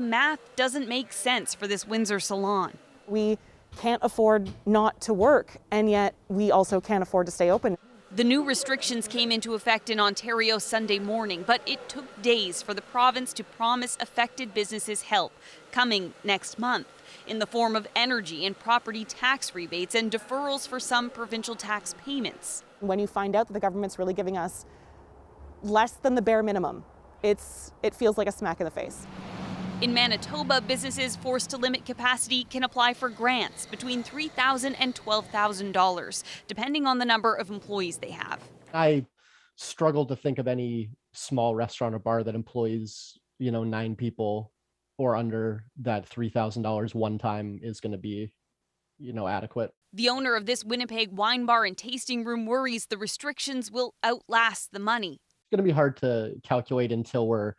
Math doesn't make sense for this Windsor salon. We can't afford not to work, and yet we also can't afford to stay open. The new restrictions came into effect in Ontario Sunday morning, but it took days for the province to promise affected businesses help, coming next month, in the form of energy and property tax rebates and deferrals for some provincial tax payments. When you find out that the government's really giving us less than the bare minimum, it feels like a smack in the face. In Manitoba, businesses forced to limit capacity can apply for grants between $3,000 and $12,000, depending on the number of employees they have. I struggle to think of any small restaurant or bar that employs, 9 people or under that $3,000 one time is going to be, adequate. The owner of this Winnipeg wine bar and tasting room worries the restrictions will outlast the money. It's going to be hard to calculate until we're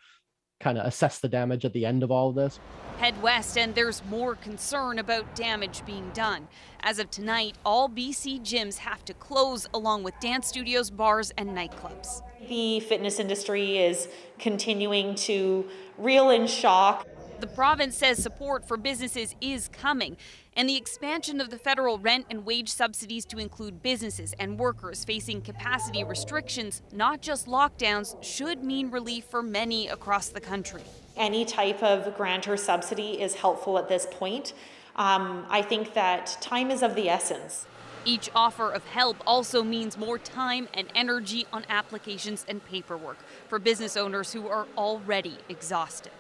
kind of assess the damage at the end of all of this. Head west and there's more concern about damage being done. As of tonight, all BC gyms have to close, along with dance studios, bars and nightclubs. The fitness industry is continuing to reel in shock. The province says support for businesses is coming, and the expansion of the federal rent and wage subsidies to include businesses and workers facing capacity restrictions, not just lockdowns, should mean relief for many across the country. Any type of grant or subsidy is helpful at this point. I think that time is of the essence. Each offer of help also means more time and energy on applications and paperwork for business owners who are already exhausted.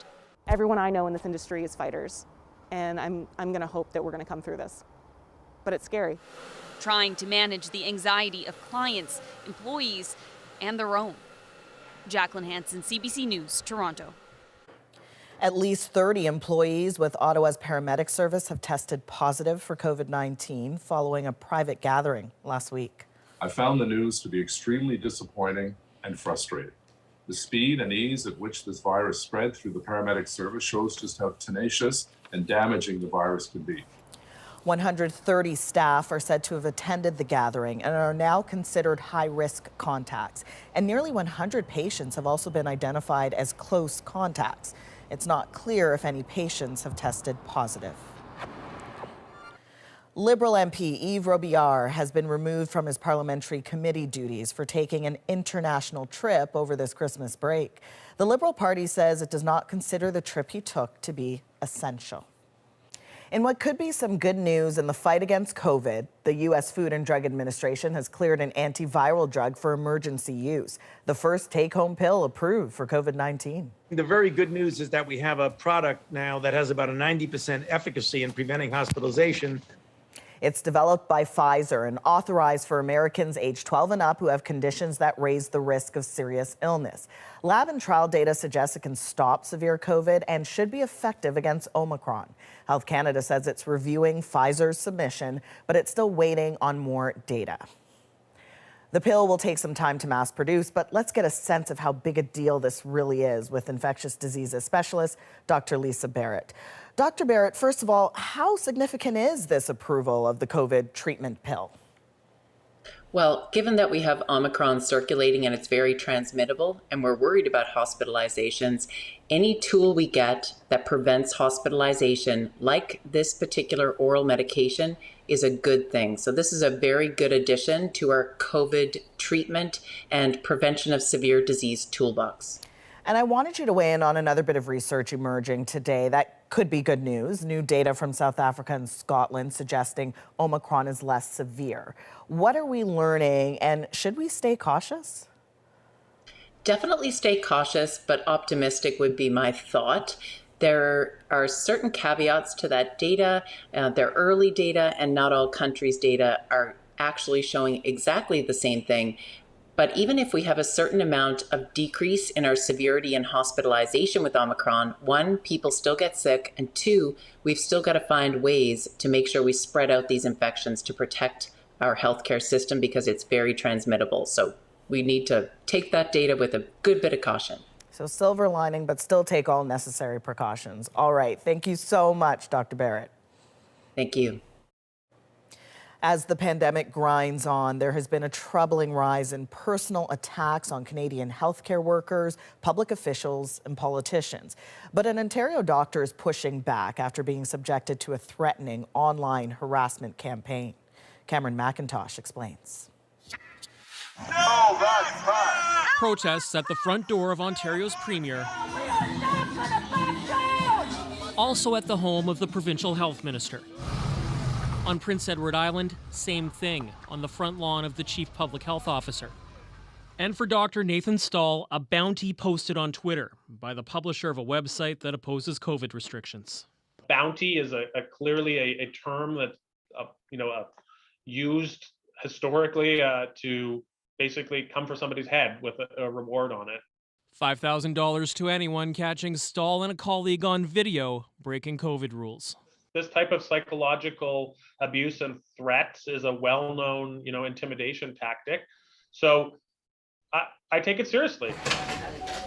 Everyone I know in this industry is fighters, and I'm going to hope that we're going to come through this. But it's scary. Trying to manage the anxiety of clients, employees, and their own. Jacqueline Hansen, CBC News, Toronto. At least 30 employees with Ottawa's paramedic service have tested positive for COVID-19 following a private gathering last week. I found the news to be extremely disappointing and frustrating. The speed and ease at which this virus spread through the paramedic service shows just how tenacious and damaging the virus can be. 130 staff are said to have attended the gathering and are now considered high-risk contacts. And nearly 100 patients have also been identified as close contacts. It's not clear if any patients have tested positive. Liberal MP Yves Robillard has been removed from his parliamentary committee duties for taking an international trip over this Christmas break. The Liberal Party says it does not consider the trip he took to be essential. In what could be some good news in the fight against COVID, the U.S. Food and Drug Administration has cleared an antiviral drug for emergency use, the first take-home pill approved for COVID-19. The very good news is that we have a product now that has about a 90% efficacy in preventing hospitalization. It's developed by Pfizer and authorized for Americans age 12 and up who have conditions that raise the risk of serious illness. Lab and trial data suggests it can stop severe COVID and should be effective against Omicron. Health Canada says it's reviewing Pfizer's submission, but it's still waiting on more data. The pill will take some time to mass produce, but let's get a sense of how big a deal this really is with infectious diseases specialist Dr. Lisa Barrett. Dr. Barrett, first of all, how significant is this approval of the COVID treatment pill? Well, given that we have Omicron circulating and it's very transmittable and we're worried about hospitalizations, any tool we get that prevents hospitalization, like this particular oral medication, is a good thing. So this is a very good addition to our COVID treatment and prevention of severe disease toolbox. And I wanted you to weigh in on another bit of research emerging today that could be good news. New data from South Africa and Scotland suggesting Omicron is less severe. What are we learning, and should we stay cautious? Definitely stay cautious, but optimistic would be my thought. There are certain caveats to that data. They're early data, and not all countries' data are actually showing exactly the same thing. But even if we have a certain amount of decrease in our severity and hospitalization with Omicron, one, people still get sick, and two, we've still got to find ways to make sure we spread out these infections to protect our healthcare system because it's very transmittable. So we need to take that data with a good bit of caution. So silver lining, but still take all necessary precautions. All right. Thank you so much, Dr. Barrett. Thank you. As the pandemic grinds on, there has been a troubling rise in personal attacks on Canadian healthcare workers, public officials, and politicians. But an Ontario doctor is pushing back after being subjected to a threatening online harassment campaign. Cameron McIntosh explains. Protests at the front door of Ontario's premier. Also at the home of the provincial health minister. On Prince Edward Island, same thing, on the front lawn of the chief public health officer. And for Dr. Nathan Stahl, a bounty posted on Twitter by the publisher of a website that opposes COVID restrictions. Bounty is clearly a term that used historically to basically come for somebody's head with a reward on it. $5,000 to anyone catching Stahl and a colleague on video breaking COVID rules. This type of psychological abuse and threats is a well-known, intimidation tactic. So I take it seriously.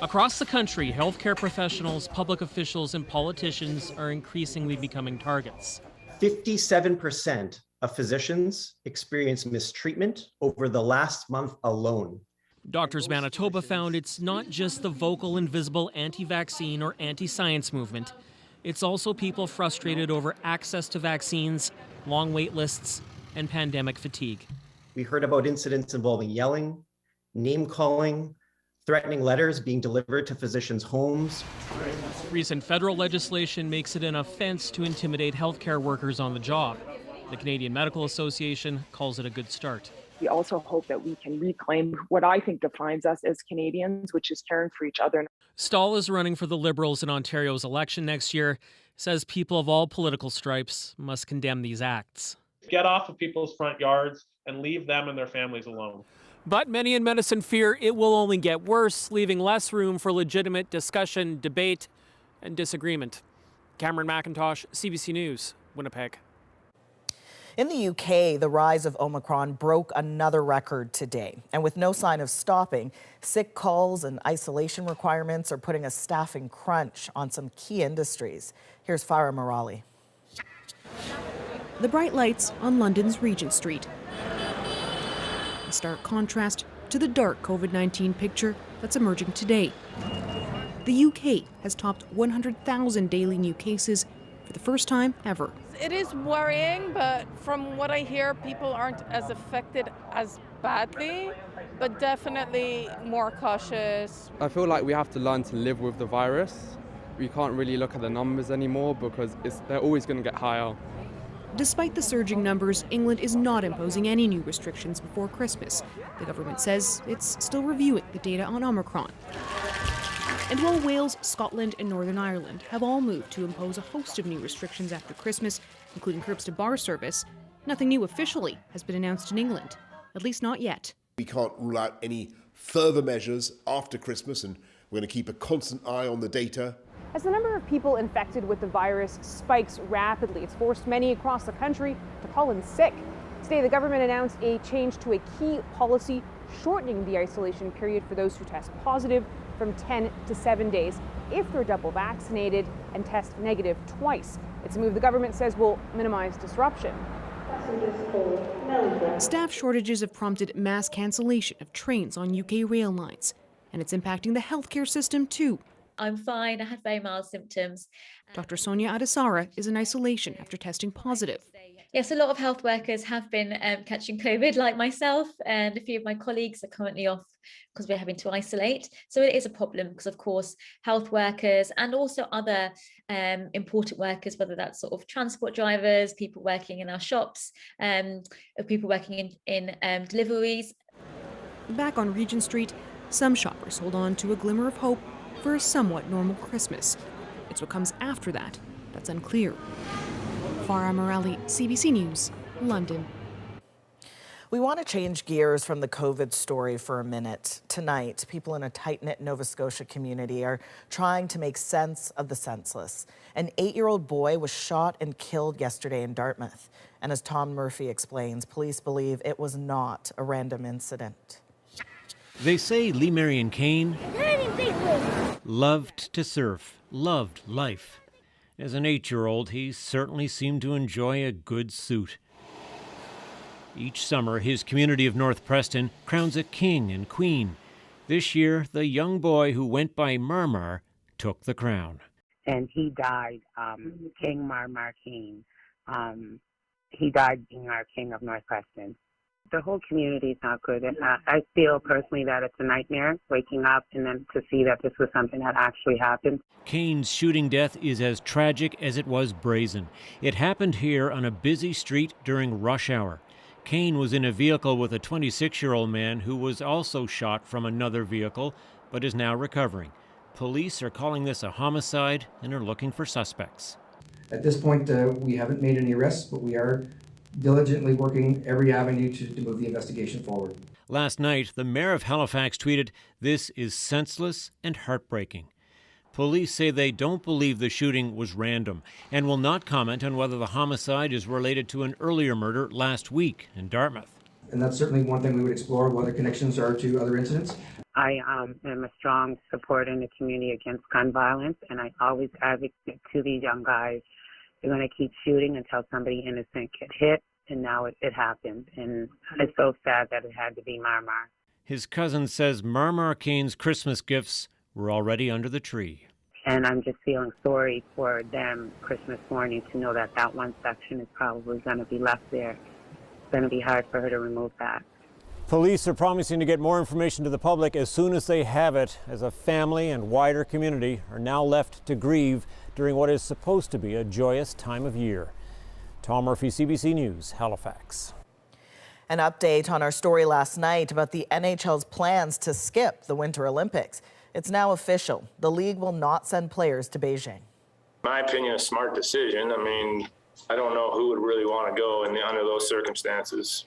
Across the country, healthcare professionals, public officials, and politicians are increasingly becoming targets. 57% of physicians experience mistreatment over the last month alone. Doctors Manitoba found it's not just the vocal and visible anti-vaccine or anti-science movement. It's also people frustrated over access to vaccines, long wait lists, and pandemic fatigue. We heard about incidents involving yelling, name-calling, threatening letters being delivered to physicians' homes. Recent federal legislation makes it an offense to intimidate healthcare workers on the job. The Canadian Medical Association calls it a good start. We also hope that we can reclaim what I think defines us as Canadians, which is caring for each other. Stahl is running for the Liberals in Ontario's election next year, says people of all political stripes must condemn these acts. Get off of people's front yards and leave them and their families alone. But many in medicine fear it will only get worse, leaving less room for legitimate discussion, debate, and disagreement. Cameron McIntosh, CBC News, Winnipeg. In the UK, the rise of Omicron broke another record today. And with no sign of stopping, sick calls and isolation requirements are putting a staffing crunch on some key industries. Here's Farah Morali. The bright lights on London's Regent Street. In stark contrast to the dark COVID-19 picture that's emerging today. The UK has topped 100,000 daily new cases for the first time ever. It is worrying, but from what I hear, people aren't as affected as badly, but definitely more cautious. I feel like we have to learn to live with the virus. We can't really look at the numbers anymore because they're always going to get higher. Despite the surging numbers, England is not imposing any new restrictions before Christmas. The government says it's still reviewing the data on Omicron. And while Wales, Scotland, and Northern Ireland have all moved to impose a host of new restrictions after Christmas, including curbs to bar service, nothing new officially has been announced in England, at least not yet. We can't rule out any further measures after Christmas, and we're going to keep a constant eye on the data. As the number of people infected with the virus spikes rapidly, it's forced many across the country to call in sick. Today, the government announced a change to a key policy, shortening the isolation period for those who test positive from 10 to 7 days if they're double vaccinated and test negative twice. It's a move the government says will minimize disruption. Staff shortages have prompted mass cancellation of trains on UK rail lines, and it's impacting the healthcare system too. I'm fine. I had very mild symptoms. Dr. Sonia Adesara is in isolation after testing positive. Yes, a lot of health workers have been catching COVID, like myself, and a few of my colleagues are currently off because we're having to isolate. So it is a problem because, of course, health workers and also other important workers, whether that's sort of transport drivers, people working in our shops, people working in deliveries. Back on Regent Street, some shoppers hold on to a glimmer of hope for a somewhat normal Christmas. It's what comes after that that's unclear. Farah Morali, CBC News, London. We want to change gears from the COVID story for a minute. Tonight, people in a tight-knit Nova Scotia community are trying to make sense of the senseless. An 8-year-old boy was shot and killed yesterday in Dartmouth. And as Tom Murphy explains, police believe it was not a random incident. They say Lee Marion Kane loved to surf, loved life. As an 8-year-old, he certainly seemed to enjoy a good suit. Each summer, his community of North Preston crowns a king and queen. This year, the young boy who went by Marmar took the crown. And he died, King Marmar King. He died being our king of North Preston. The whole community is not good. I feel personally that it's a nightmare waking up and then to see that this was something that actually happened. Kane's shooting death is as tragic as it was brazen. It happened here on a busy street during rush hour. Kane was in a vehicle with a 26-year-old man who was also shot from another vehicle, but is now recovering. Police are calling this a homicide and are looking for suspects. At this point, we haven't made any arrests, but we are diligently working every avenue to move the investigation forward. Last night, the mayor of Halifax tweeted, "This is senseless and heartbreaking." Police say they don't believe the shooting was random and will not comment on whether the homicide is related to an earlier murder last week in Dartmouth. And that's certainly one thing we would explore, what the connections are to other incidents. I am a strong supporter in the community against gun violence, and I always advocate to these young guys. They're going to keep shooting until somebody innocent get hit, and now it happened. And it's so sad that it had to be Marmar. His cousin says Marmar Kane's Christmas gifts were already under the tree. And I'm just feeling sorry for them Christmas morning to know that that one section is probably going to be left there. It's going to be hard for her to remove that. Police are promising to get more information to the public as soon as they have it, as a family and wider community are now left to grieve during what is supposed to be a joyous time of year. Tom Murphy, CBC News, Halifax. An update on our story last night about the NHL's plans to skip the Winter Olympics. It's now official. The league will not send players to Beijing. In my opinion, a smart decision. I mean, I don't know who would really want to go under those circumstances.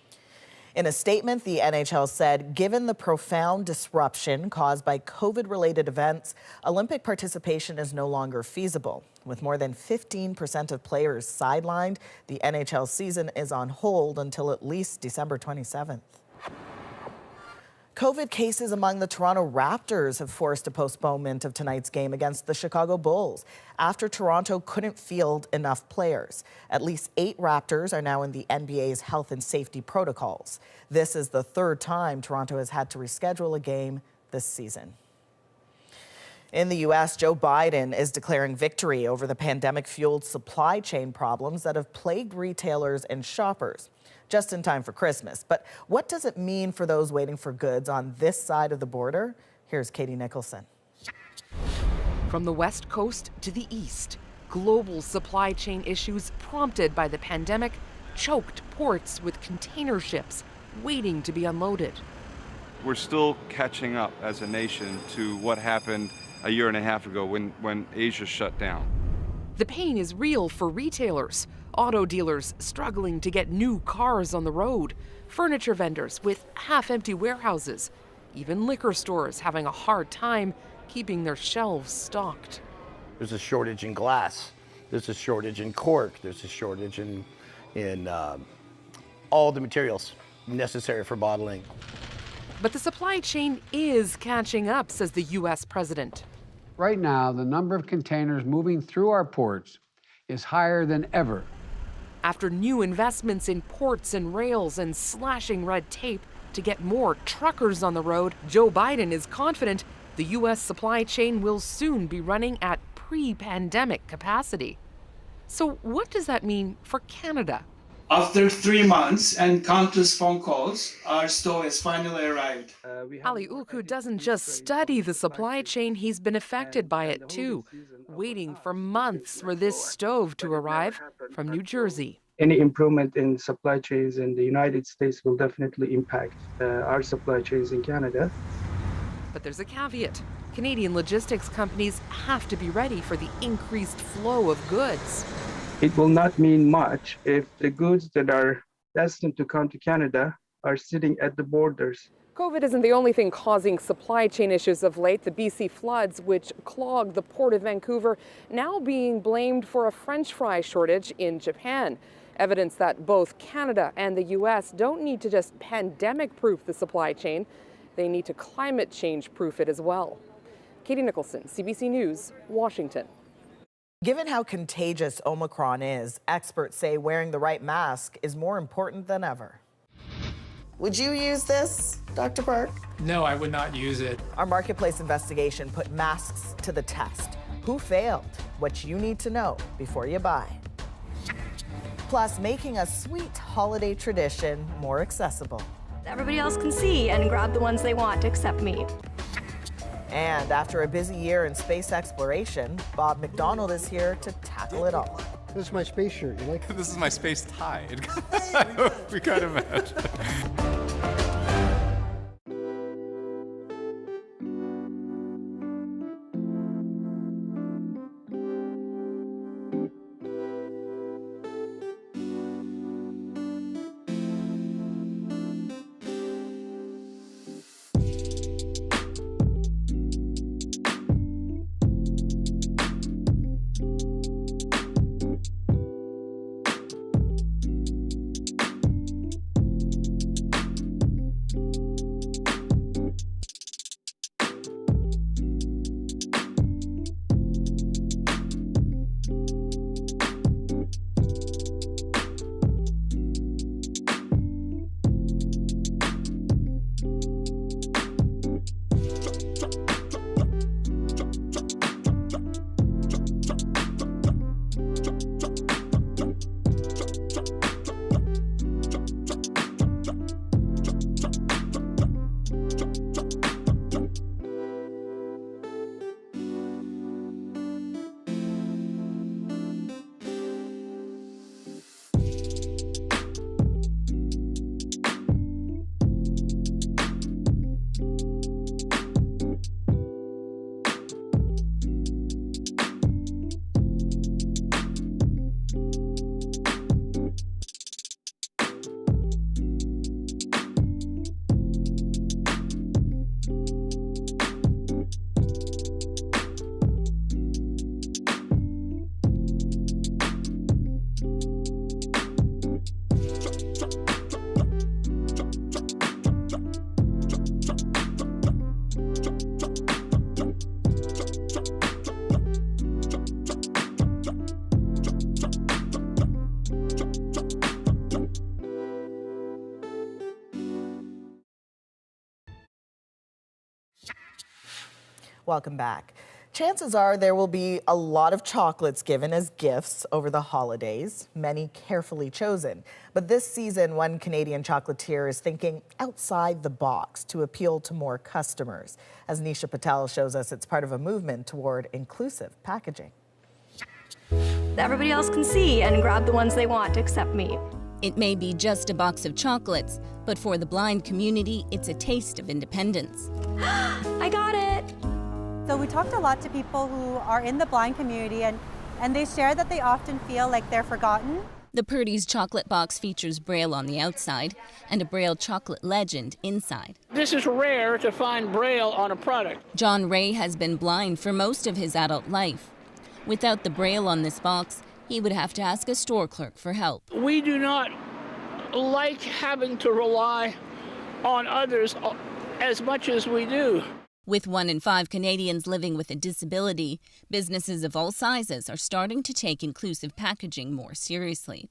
In a statement, the NHL said, given the profound disruption caused by COVID-related events, Olympic participation is no longer feasible. With more than 15% of players sidelined, the NHL season is on hold until at least December 27th. COVID cases among the Toronto Raptors have forced a postponement of tonight's game against the Chicago Bulls after Toronto couldn't field enough players. At least 8 Raptors are now in the NBA's health and safety protocols. This is the third time Toronto has had to reschedule a game this season. In the U.S., Joe Biden is declaring victory over the pandemic-fueled supply chain problems that have plagued retailers and shoppers. Just in time for Christmas. But what does it mean for those waiting for goods on this side of the border? Here's Katie Nicholson. From the West Coast to the East, global supply chain issues prompted by the pandemic choked ports with container ships waiting to be unloaded. We're still catching up as a nation to what happened a year and a half ago when Asia shut down. The pain is real for retailers. Auto dealers struggling to get new cars on the road, furniture vendors with half-empty warehouses, even liquor stores having a hard time keeping their shelves stocked. There's a shortage in glass, there's a shortage in cork, there's a shortage in all the materials necessary for bottling. But the supply chain is catching up, says the U.S. president. Right now, the number of containers moving through our ports is higher than ever. After new investments in ports and rails and slashing red tape to get more truckers on the road, Joe Biden is confident the U.S. supply chain will soon be running at pre-pandemic capacity. So what does that mean for Canada? After 3 months and countless phone calls, our store has finally arrived. Ali Ulku doesn't just study the supply chain, he's been affected by it too, waiting for months for this stove to arrive from New Jersey. Any improvement in supply chains in the United States will definitely impact our supply chains in Canada. But there's a caveat. Canadian logistics companies have to be ready for the increased flow of goods. It will not mean much if the goods that are destined to come to Canada are sitting at the borders. COVID isn't the only thing causing supply chain issues of late. The BC floods, which clogged the port of Vancouver, now being blamed for a French fry shortage in Japan. Evidence that both Canada and the U.S. don't need to just pandemic-proof the supply chain. They need to climate change-proof it as well. Katie Nicholson, CBC News, Washington. Given how contagious Omicron is, experts say wearing the right mask is more important than ever. Would you use this, Dr. Park? No, I would not use it. Our marketplace investigation put masks to the test. Who failed? What you need to know before you buy. Plus, making a sweet holiday tradition more accessible. Everybody else can see and grab the ones they want except me. And after a busy year in space exploration, Bob McDonald is here to tackle it all. This is my space shirt. You like it? This is my space tie. We kind of match. Welcome back. Chances are there will be a lot of chocolates given as gifts over the holidays, many carefully chosen. But this season, one Canadian chocolatier is thinking outside the box to appeal to more customers. As Nisha Patel shows us, it's part of a movement toward inclusive packaging. Everybody else can see and grab the ones they want except me. It may be just a box of chocolates, but for the blind community, it's a taste of independence. I got it! So we talked a lot to people who are in the blind community and they share that they often feel like they're forgotten. The Purdy's chocolate box features Braille on the outside and a Braille chocolate legend inside. This is rare to find Braille on a product. John Ray has been blind for most of his adult life. Without the Braille on this box, he would have to ask a store clerk for help. We do not like having to rely on others as much as we do. With 1 in 5 Canadians living with a disability, businesses of all sizes are starting to take inclusive packaging more seriously.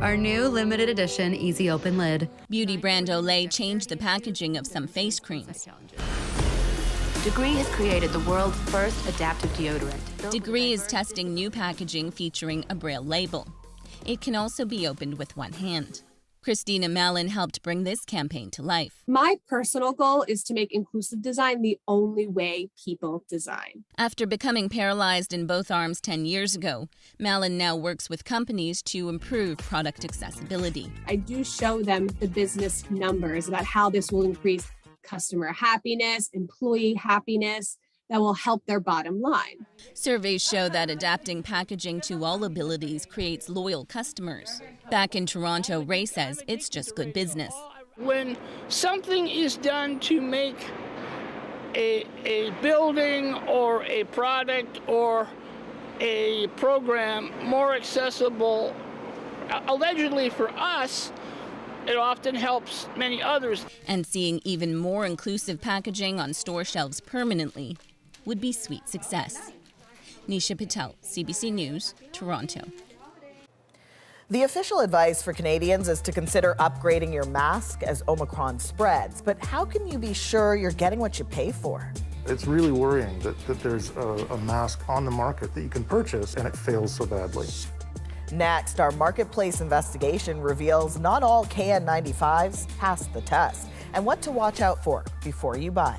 Our new limited edition Easy Open Lid. Beauty brand Olay changed the packaging of some face creams. Degree has created the world's first adaptive deodorant. Degree is testing new packaging featuring a Braille label. It can also be opened with one hand. Christina Mallon helped bring this campaign to life. My personal goal is to make inclusive design the only way people design. After becoming paralyzed in both arms 10 years ago, Mallon now works with companies to improve product accessibility. I do show them the business numbers about how this will increase customer happiness, employee happiness, that will help their bottom line. Surveys show that adapting packaging to all abilities creates loyal customers. Back in Toronto, Ray says it's just good business. When something is done to make a building or a product or a program more accessible, allegedly for us, it often helps many others. And seeing even more inclusive packaging on store shelves permanently would be sweet success. Nisha Patel, CBC News, Toronto. The official advice for Canadians is to consider upgrading your mask as Omicron spreads. But how can you be sure you're getting what you pay for? It's really worrying that there's a mask on the market that you can purchase and it fails so badly. Next, our marketplace investigation reveals not all KN95s pass the test and what to watch out for before you buy.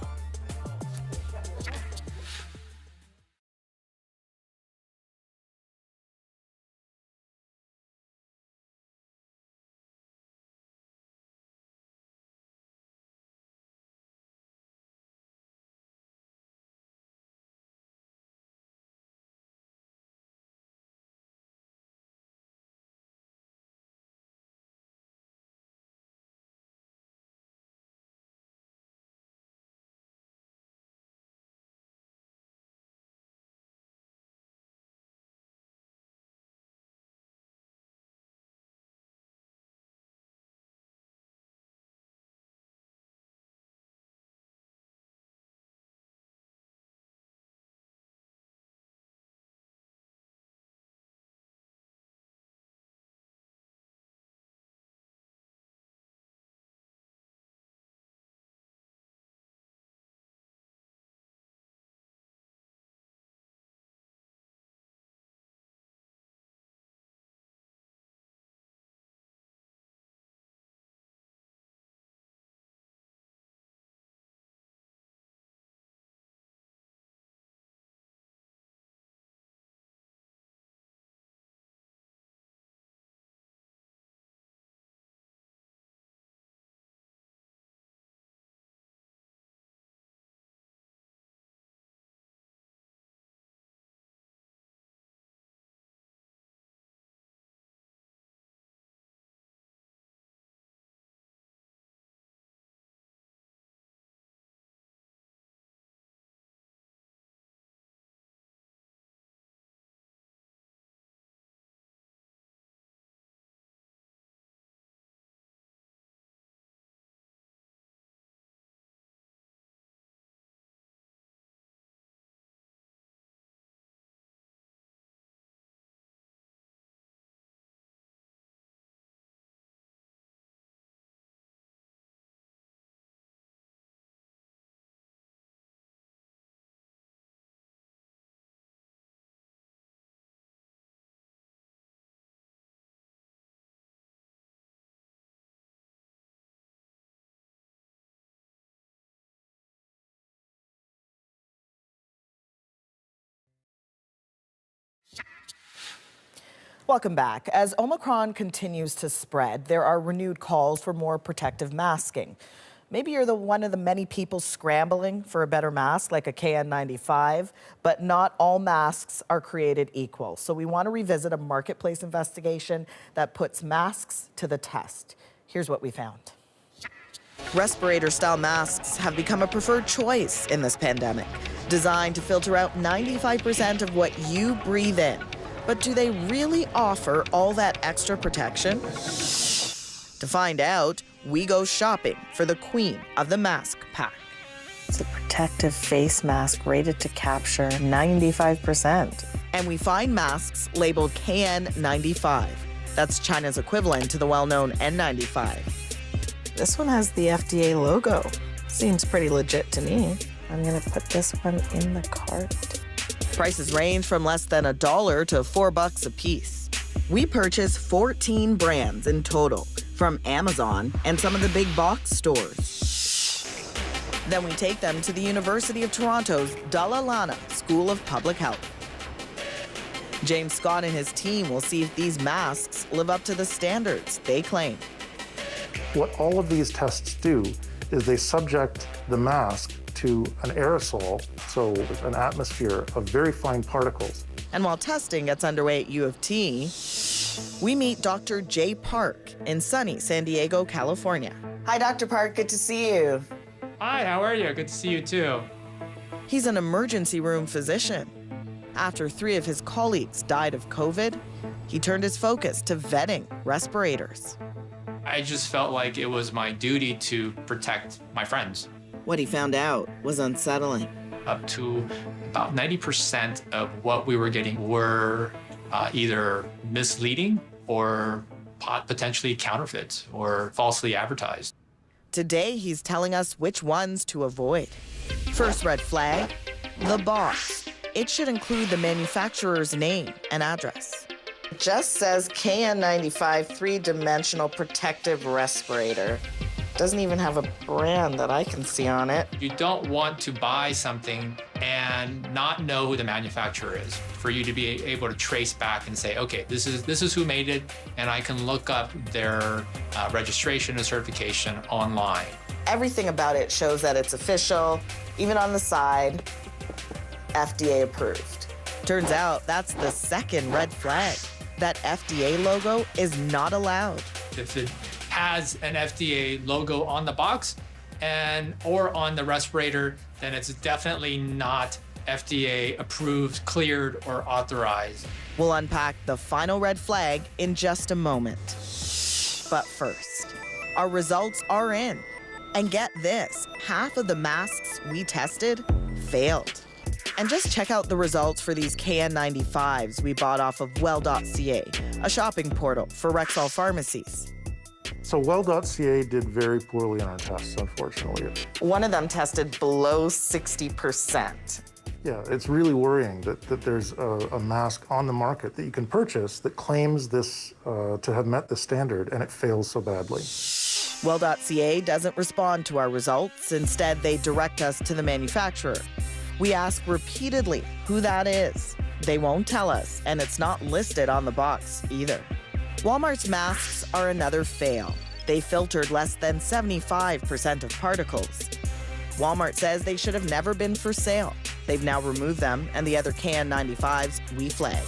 Welcome back. As Omicron continues to spread, there are renewed calls for more protective masking. Maybe you're one of the many people scrambling for a better mask like a KN95, but not all masks are created equal. So we want to revisit a marketplace investigation that puts masks to the test. Here's what we found. Respirator-style masks have become a preferred choice in this pandemic, designed to filter out 95% of what you breathe in. But do they really offer all that extra protection? To find out, we go shopping for the queen of the mask pack. It's a protective face mask rated to capture 95%. And we find masks labeled KN95. That's China's equivalent to the well-known N95. This one has the FDA logo. Seems pretty legit to me. I'm gonna put this one in the cart. Prices range from less than $1 to $4 a piece. We purchase 14 brands in total from Amazon and some of the big box stores. Then we take them to the University of Toronto's Dalla Lana School of Public Health. James Scott and his team will see if these masks live up to the standards they claim. What all of these tests do is they subject the mask to an aerosol, so an atmosphere of very fine particles. And while testing gets underway at U of T, we meet Dr. Jay Park in sunny San Diego, California. Hi, Dr. Park, good to see you. Hi, how are you? Good to see you too. He's an emergency room physician. After 3 of his colleagues died of COVID, he turned his focus to vetting respirators. I just felt like it was my duty to protect my friends. What he found out was unsettling. Up to about 90% of what we were getting were either misleading or potentially counterfeit or falsely advertised. Today, he's telling us which ones to avoid. First red flag, the box. It should include the manufacturer's name and address. It just says KN95 three-dimensional protective respirator. Doesn't even have a brand that I can see on it. You don't want to buy something and not know who the manufacturer is, for you to be able to trace back and say, okay, this is who made it, and I can look up their registration and certification online. Everything about it shows that it's official, even on the side, FDA approved. Turns out that's the second red flag. That FDA logo is not allowed. If it has an FDA logo on the box or on the respirator, then it's definitely not FDA approved, cleared, or authorized. We'll unpack the final red flag in just a moment. But first, our results are in. And get this, half of the masks we tested failed. And just check out the results for these KN95s we bought off of well.ca, a shopping portal for Rexall pharmacies. So well.ca did very poorly on our tests, unfortunately. One of them tested below 60%. Yeah, it's really worrying that there's a mask on the market that you can purchase that claims this to have met the standard, and it fails so badly. Well.ca doesn't respond to our results. Instead, they direct us to the manufacturer. We ask repeatedly who that is. They won't tell us, and it's not listed on the box either. Walmart's masks are another fail. They filtered less than 75% of particles. Walmart says they should have never been for sale. They've now removed them, and the other KN95s we flag.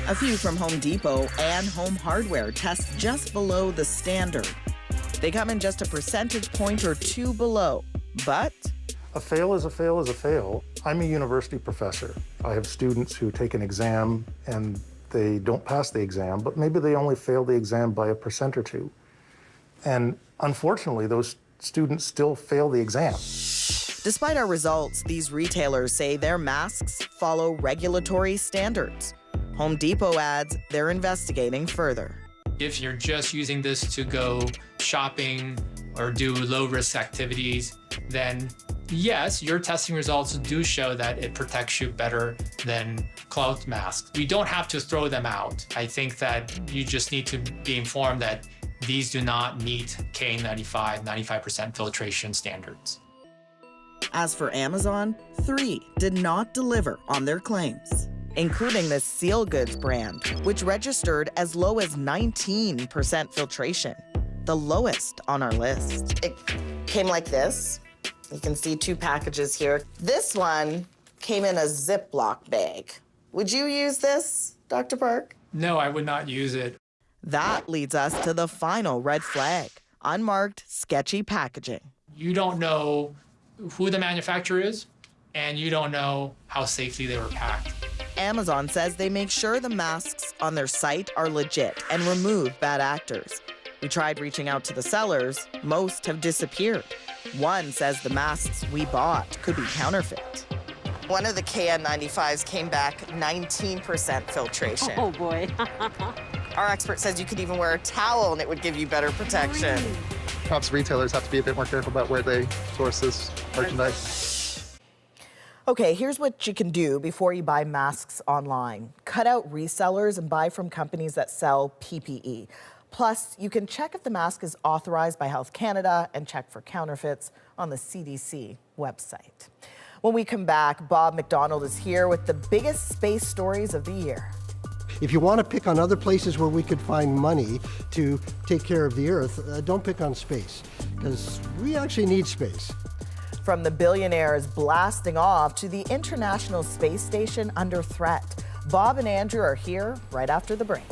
A few from Home Depot and Home Hardware test just below the standard. They come in just a percentage point or two below, but a fail is a fail is a fail. I'm a university professor. I have students who take an exam and they don't pass the exam, but maybe they only fail the exam by 1% or 2%. And unfortunately, those students still fail the exam. Despite our results, these retailers say their masks follow regulatory standards. Home Depot adds they're investigating further. If you're just using this to go shopping or do low-risk activities, then yes, your testing results do show that it protects you better than cloth masks. We don't have to throw them out. I think that you just need to be informed that these do not meet K95, 95% filtration standards. As for Amazon, 3 did not deliver on their claims, including the Seal Goods brand, which registered as low as 19% filtration, the lowest on our list. It came like this. You can see 2 packages here. This one came in a Ziploc bag. Would you use this, Dr. Park? No, I would not use it. That leads us to the final red flag, unmarked, sketchy packaging. You don't know who the manufacturer is, and you don't know how safely they were packed. Amazon says they make sure the masks on their site are legit and remove bad actors. We tried reaching out to the sellers. Most have disappeared. One says the masks we bought could be counterfeit. One of the KN95s came back 19% filtration. Oh, boy. Our expert says you could even wear a towel and it would give you better protection. Perhaps retailers have to be a bit more careful about where they source this merchandise. Okay, here's what you can do before you buy masks online. Cut out resellers and buy from companies that sell PPE. Plus, you can check if the mask is authorized by Health Canada and check for counterfeits on the CDC website. When we come back, Bob McDonald is here with the biggest space stories of the year. If you want to pick on other places where we could find money to take care of the Earth, don't pick on space, because we actually need space. From the billionaires blasting off to the International Space Station under threat, Bob and Andrew are here right after the break.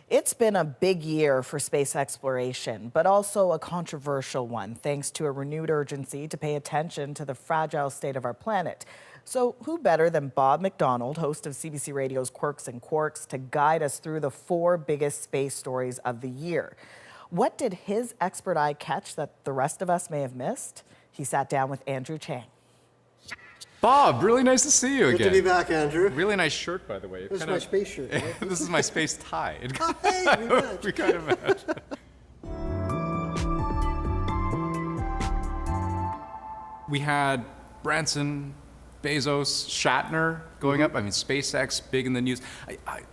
It's been a big year for space exploration, but also a controversial one, thanks to a renewed urgency to pay attention to the fragile state of our planet. So who better than Bob McDonald, host of CBC Radio's Quirks and Quarks, to guide us through the 4 biggest space stories of the year? What did his expert eye catch that the rest of us may have missed? He sat down with Andrew Chang. Bob, really nice to see you again. Good to be back, Andrew. Really nice shirt, by the way. This is my space shirt. Right? This is my space tie. Hey, we kind of match. We had Branson, Bezos, Shatner going up. I mean, SpaceX, big in the news.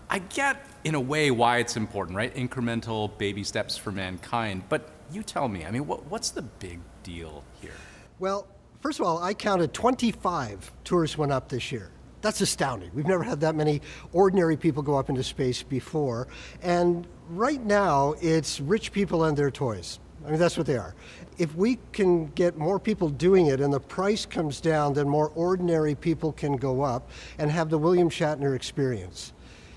I get, in a way, why it's important, right? Incremental baby steps for mankind. But you tell me, I mean, what's the big deal here? Well, first of all, I counted 25 tourists went up this year. That's astounding. We've never had that many ordinary people go up into space before. And right now, it's rich people and their toys. I mean, that's what they are. If we can get more people doing it and the price comes down, then more ordinary people can go up and have the William Shatner experience.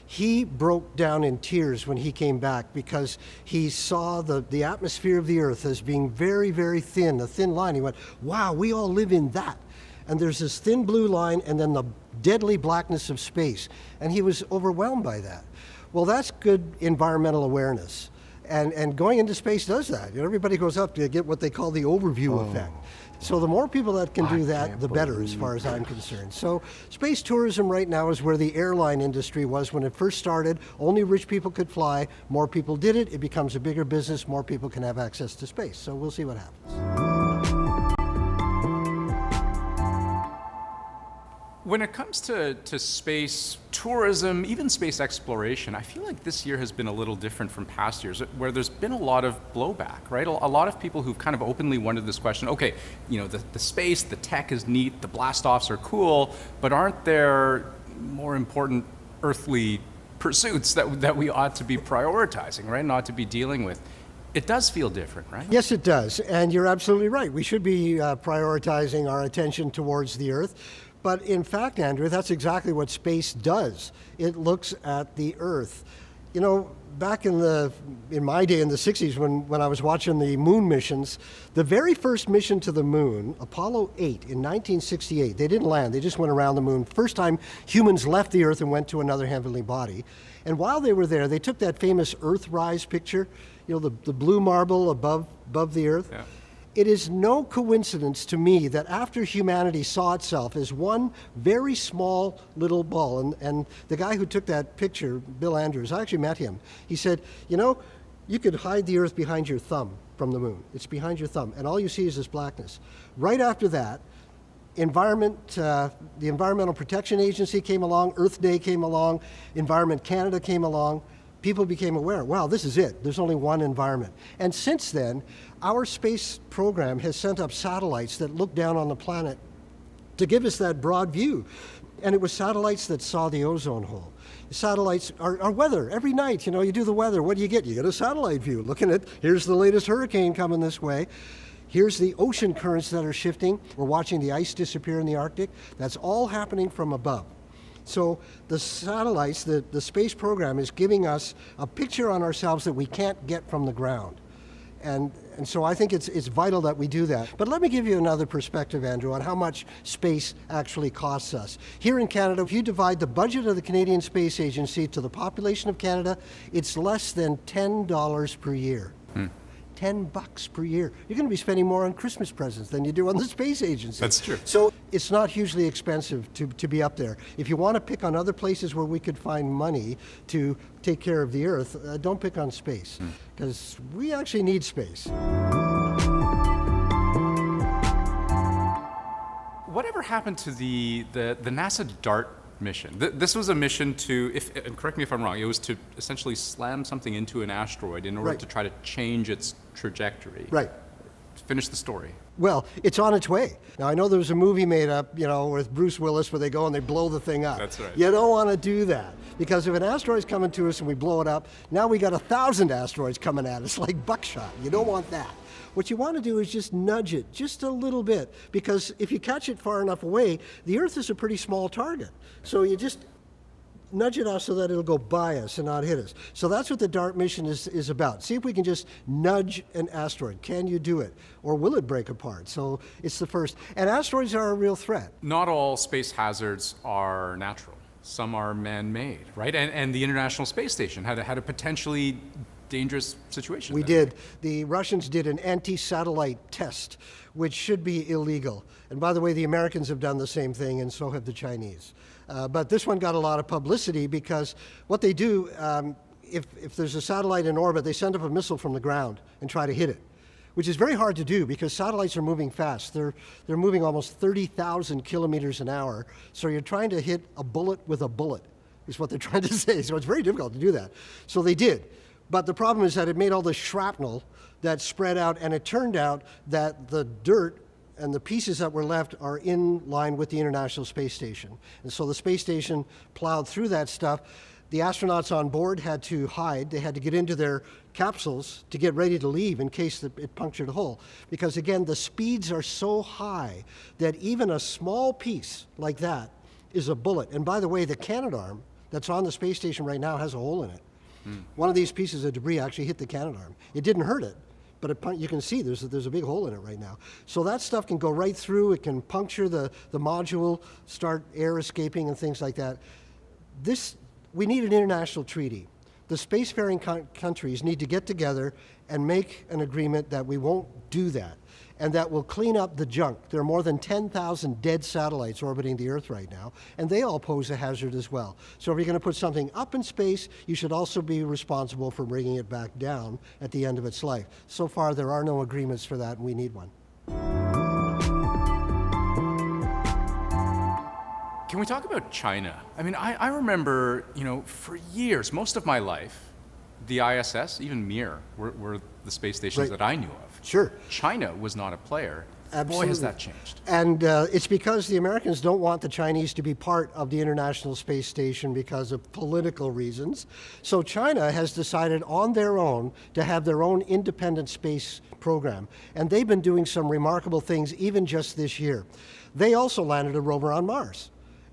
He broke down in tears when he came back because he saw the atmosphere of the Earth as being very, very thin, a thin line. He went, wow, we all live in that. And there's this thin blue line and then the deadly blackness of space. And he was overwhelmed by that. Well, that's good environmental awareness. And going into space does that. You know, everybody goes up to get what they call the overview effect. So the more people that can do that, the better, as far as I'm concerned. So space tourism right now is where the airline industry was when it first started. Only rich people could fly. More people did it. It becomes a bigger business. More people can have access to space. So we'll see what happens. When it comes to space tourism, even space exploration, I feel like this year has been a little different from past years, where there's been a lot of blowback, right? A lot of people who've kind of openly wondered this question, okay, you know, the space, the tech is neat, the blast-offs are cool, but aren't there more important earthly pursuits that we ought to be prioritizing, right, and ought to be dealing with? It does feel different, right? Yes, it does. And you're absolutely right. We should be prioritizing our attention towards the Earth. But in fact, Andrew, that's exactly what space does. It looks at the Earth. You know, back in my day in the 60s when I was watching the moon missions, the very first mission to the moon, Apollo 8 in 1968, they didn't land, they just went around the moon. First time humans left the Earth and went to another heavenly body. And while they were there, they took that famous Earthrise picture, you know, the blue marble above the Earth. Yeah. It is no coincidence to me that after humanity saw itself as one very small little ball, and the guy who took that picture, Bill Andrews, I actually met him. He said, you know, you could hide the Earth behind your thumb from the moon. It's behind your thumb, and all you see is this blackness. Right after that, the Environmental Protection Agency came along, Earth Day came along, Environment Canada came along. People became aware, wow, this is it. There's only one environment. And since then, our space program has sent up satellites that look down on the planet to give us that broad view. And it was satellites that saw the ozone hole. Satellites are weather. Every night, you know, you do the weather. What do? You get a satellite view looking at, here's the latest hurricane coming this way. Here's the ocean currents that are shifting. We're watching the ice disappear in the Arctic. That's all happening from above. So the satellites, the space program is giving us a picture on ourselves that we can't get from the ground. And so I think it's vital that we do that. But let me give you another perspective, Andrew, on how much space actually costs us. Here in Canada, if you divide the budget of the Canadian Space Agency to the population of Canada, it's less than $10 per year. $10 per year. You're going to be spending more on Christmas presents than you do on the space agency. That's true. So it's not hugely expensive to be up there. If you want to pick on other places where we could find money to take care of the Earth, don't pick on space, because we actually need space. Whatever happened to the NASA DART mission? This was a mission to, and correct me if I'm wrong, it was to essentially slam something into an asteroid in order to try to change its trajectory. Right. Finish the story. Well, it's on its way. Now, I know there was a movie made up, you know, with Bruce Willis where they go and they blow the thing up. That's right. You don't want to do that, because if an asteroid's coming to us and we blow it up, now we got 1,000 asteroids coming at us like buckshot. You don't want that. What you want to do is just nudge it just a little bit, because if you catch it far enough away, the Earth is a pretty small target. So you just nudge it off so that it'll go by us and not hit us. So that's what the DART mission is about. See if we can just nudge an asteroid. Can you do it? Or will it break apart? So it's the first. And asteroids are a real threat. Not all space hazards are natural. Some are man-made, right? And the International Space Station had a potentially dangerous situation. We did. The Russians did an anti-satellite test, which should be illegal. And by the way, the Americans have done the same thing, and so have the Chinese. But this one got a lot of publicity because what they do, if there's a satellite in orbit, they send up a missile from the ground and try to hit it, which is very hard to do because satellites are moving fast. They're moving almost 30,000 kilometers an hour. So you're trying to hit a bullet with a bullet, is what they're trying to say. So it's very difficult to do that. So they did. But the problem is that it made all this shrapnel that spread out, and it turned out that the dirt and the pieces that were left are in line with the International Space Station. And so the space station plowed through that stuff. The astronauts on board had to hide. They had to get into their capsules to get ready to leave in case it punctured a hole. Because again, the speeds are so high that even a small piece like that is a bullet. And by the way, the Canadarm that's on the space station right now has a hole in it. One of these pieces of debris actually hit the Canadarm. It didn't hurt it, but you can see there's a big hole in it right now. So that stuff can go right through. It can puncture the module, start air escaping and things like that. We need an international treaty. The spacefaring countries need to get together and make an agreement that we won't do that, and that will clean up the junk. There are more than 10,000 dead satellites orbiting the Earth right now, and they all pose a hazard as well. So if you're going to put something up in space, you should also be responsible for bringing it back down at the end of its life. So far, there are no agreements for that, and we need one. Can we talk about China? I mean, I remember, for years, most of my life, the ISS, even Mir, were the space stations that I knew of. Sure. China was not a player. Absolutely. Boy, has that changed. And it's because the Americans don't want the Chinese to be part of the International Space Station because of political reasons. So China has decided on their own to have their own independent space program. And they've been doing some remarkable things even just this year. They also landed a rover on Mars.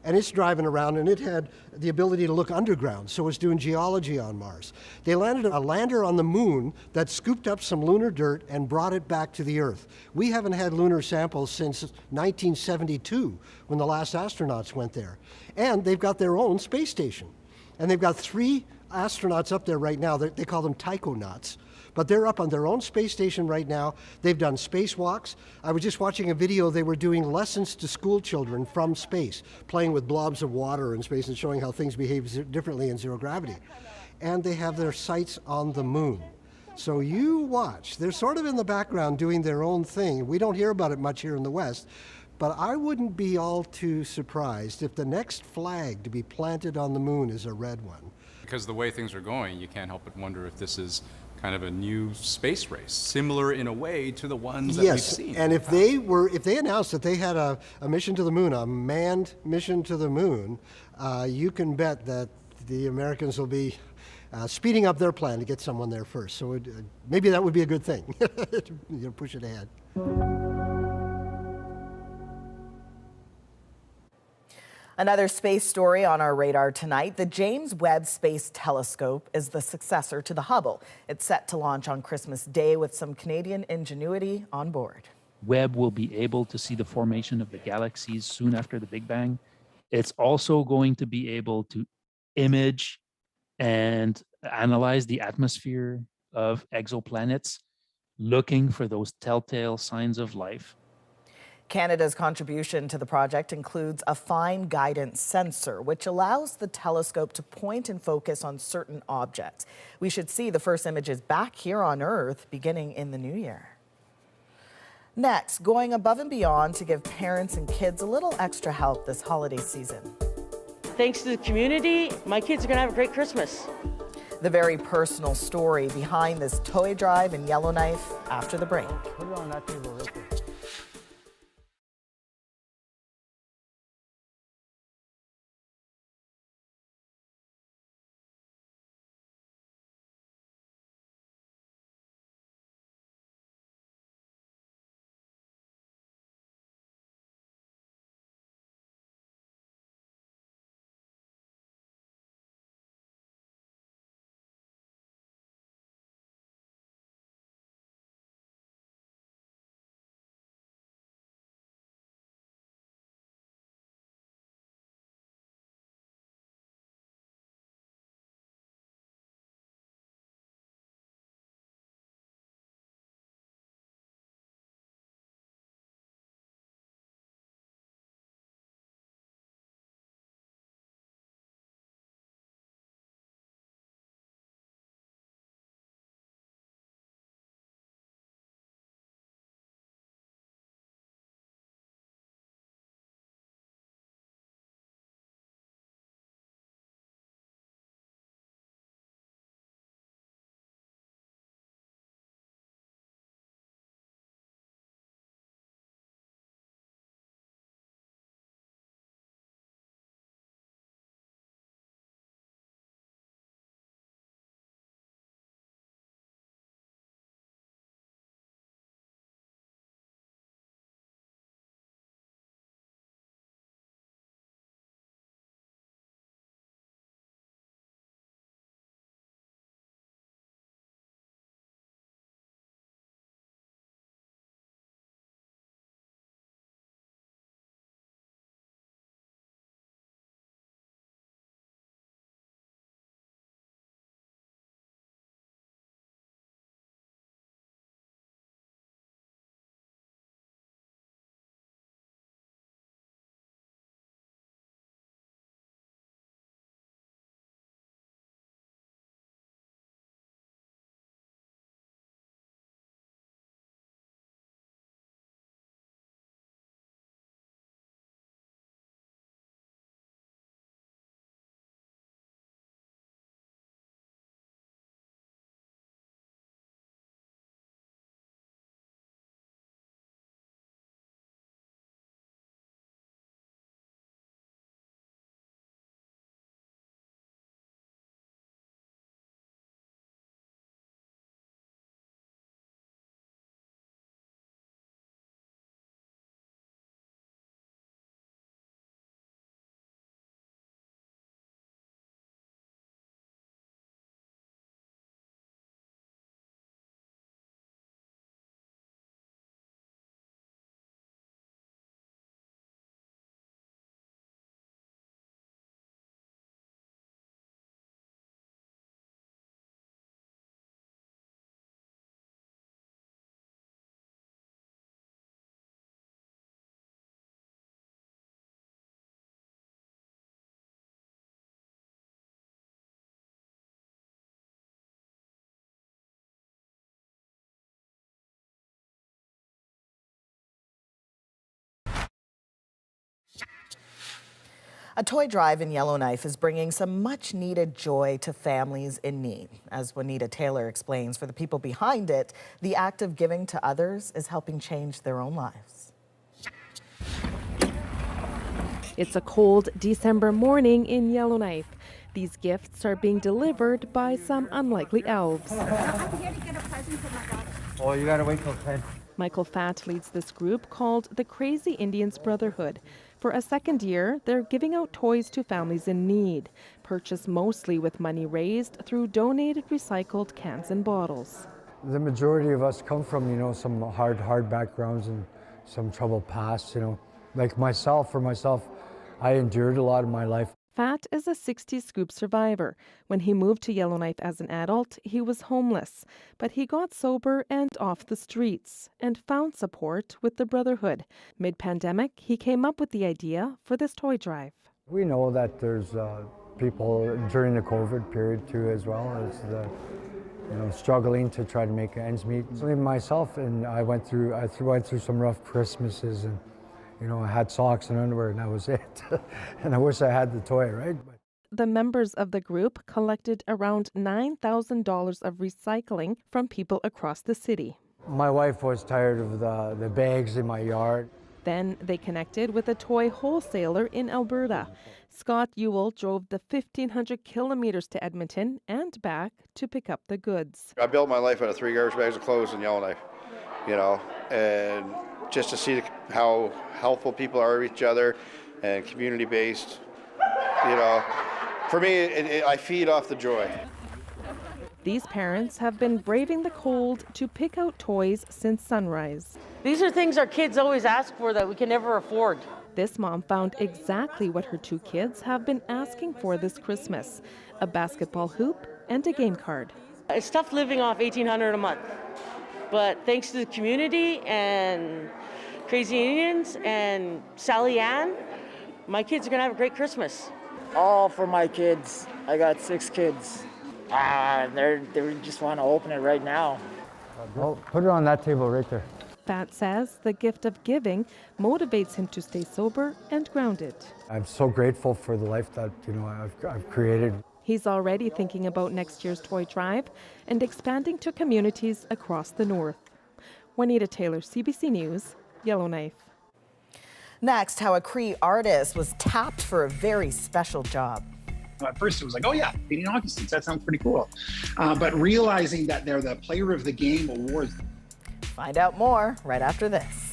And it's driving around, and it had the ability to look underground, so it's doing geology on Mars. They landed a lander on the moon that scooped up some lunar dirt and brought it back to the Earth. We haven't had lunar samples since 1972, when the last astronauts went there. And they've got their own space station. And they've got 3 astronauts up there right now. They call them taikonauts. But they're up on their own space station right now. They've done spacewalks. I was just watching a video. They were doing lessons to school children from space, playing with blobs of water in space and showing how things behave differently in zero gravity. And they have their sights on the moon. So you watch. They're sort of in the background doing their own thing. We don't hear about it much here in the West. But I wouldn't be all too surprised if the next flag to be planted on the moon is a red one. Because the way things are going, you can't help but wonder if this is kind of a new space race, similar in a way to the ones that we've seen. Yes, and if they announced that they had a mission to the moon, a manned mission to the moon, you can bet that the Americans will be speeding up their plan to get someone there first. So maybe that would be a good thing, push it ahead. Another space story on our radar tonight. The James Webb Space Telescope is the successor to the Hubble. It's set to launch on Christmas Day with some Canadian ingenuity on board. Webb will be able to see the formation of the galaxies soon after the Big Bang. It's also going to be able to image and analyze the atmosphere of exoplanets, looking for those telltale signs of life. Canada's contribution to the project includes a fine guidance sensor, which allows the telescope to point and focus on certain objects. We should see the first images back here on Earth beginning in the new year. Next, going above and beyond to give parents and kids a little extra help this holiday season. Thanks to the community, my kids are going to have a great Christmas. The very personal story behind this toy drive in Yellowknife after the break. Put it on that table right there. A toy drive in Yellowknife is bringing some much-needed joy to families in need. As Juanita Taylor explains, for the people behind it, the act of giving to others is helping change their own lives. It's a cold December morning in Yellowknife. These gifts are being delivered by some unlikely elves. Oh, you gotta wait till 10. Michael Fatt leads this group called the Crazy Indians Brotherhood. For a second year, they're giving out toys to families in need, purchased mostly with money raised through donated recycled cans and bottles. The majority of us come from, some hard backgrounds and some troubled pasts, Like myself, I endured a lot of my life. Fatt is a 60s scoop survivor. When he moved to Yellowknife as an adult, he was homeless, but he got sober and off the streets and found support with the Brotherhood. Mid-pandemic, he came up with the idea for this toy drive. We know that there's people during the COVID period too, as well as struggling to try to make ends meet. So even myself, and I went through some rough Christmases, and I had socks and underwear, and that was it. And I wish I had the toy, right? The members of the group collected around $9,000 of recycling from people across the city. My wife was tired of the bags in my yard. Then they connected with a toy wholesaler in Alberta. Scott Ewell drove the 1,500 kilometers to Edmonton and back to pick up the goods. I built my life out of 3 garbage bags of clothes in Yellowknife, and just to see how helpful people are with each other and community-based, for me, I feed off the joy. These parents have been braving the cold to pick out toys since sunrise. These are things our kids always ask for that we can never afford. This mom found exactly what her 2 kids have been asking for this Christmas: a basketball hoop and a game card. It's tough living off $1,800 a month, but thanks to the community and Crazy Indians and Sally Ann, my kids are gonna have a great Christmas. All for my kids. I got 6 kids. They just want to open it right now. Well, put it on that table right there. Fatt says the gift of giving motivates him to stay sober and grounded. I'm so grateful for the life that I've created. He's already thinking about next year's toy drive and expanding to communities across the north. Juanita Taylor, CBC News, Yellowknife. Next, how a Cree artist was tapped for a very special job. At first it was like, oh yeah, painting hockey sticks, that sounds pretty cool. But realizing that they're the Player of the Game awards. Find out more right after this.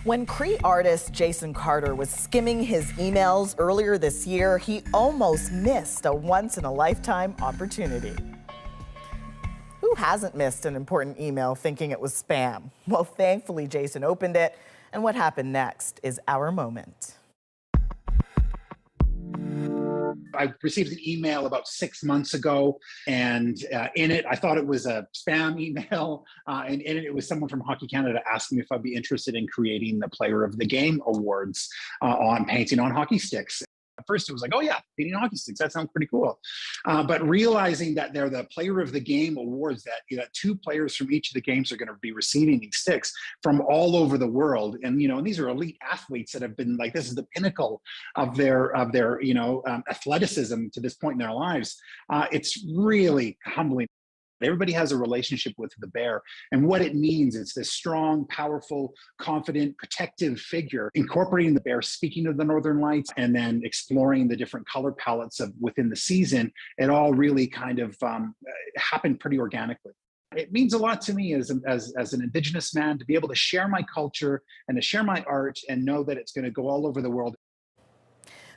When Cree artist Jason Carter was skimming his emails earlier this year, he almost missed a once-in-a-lifetime opportunity. Who hasn't missed an important email thinking it was spam? Well, thankfully, Jason opened it, and what happened next is our moment. I received an email about 6 months ago, and in it, I thought it was a spam email, and in it, it was someone from Hockey Canada asking me if I'd be interested in creating the Player of the Game awards on painting on hockey sticks. At first, it was like, oh yeah, painting hockey sticks, that sounds pretty cool. But realizing that they're the Player of the Game awards, that 2 players from each of the games are going to be receiving these sticks from all over the world. And, and these are elite athletes that have been like, this is the pinnacle of their athleticism to this point in their lives. It's really humbling. Everybody has a relationship with the bear, and what it means, it's this strong, powerful, confident, protective figure, incorporating the bear, speaking of the Northern Lights, and then exploring the different color palettes of within the season. It all really kind of happened pretty organically. It means a lot to me as an Indigenous man to be able to share my culture and to share my art and know that it's going to go all over the world.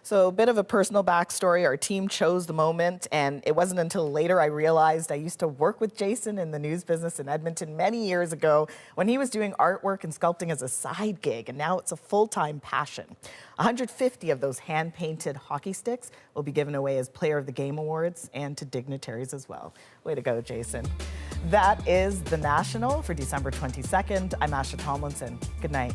So a bit of a personal backstory. Our team chose the moment, and it wasn't until later I realized I used to work with Jason in the news business in Edmonton many years ago when he was doing artwork and sculpting as a side gig, and now it's a full-time passion. 150 of those hand-painted hockey sticks will be given away as Player of the Game awards and to dignitaries as well. Way to go, Jason. That is The National for December 22nd. I'm Asha Tomlinson. Good night.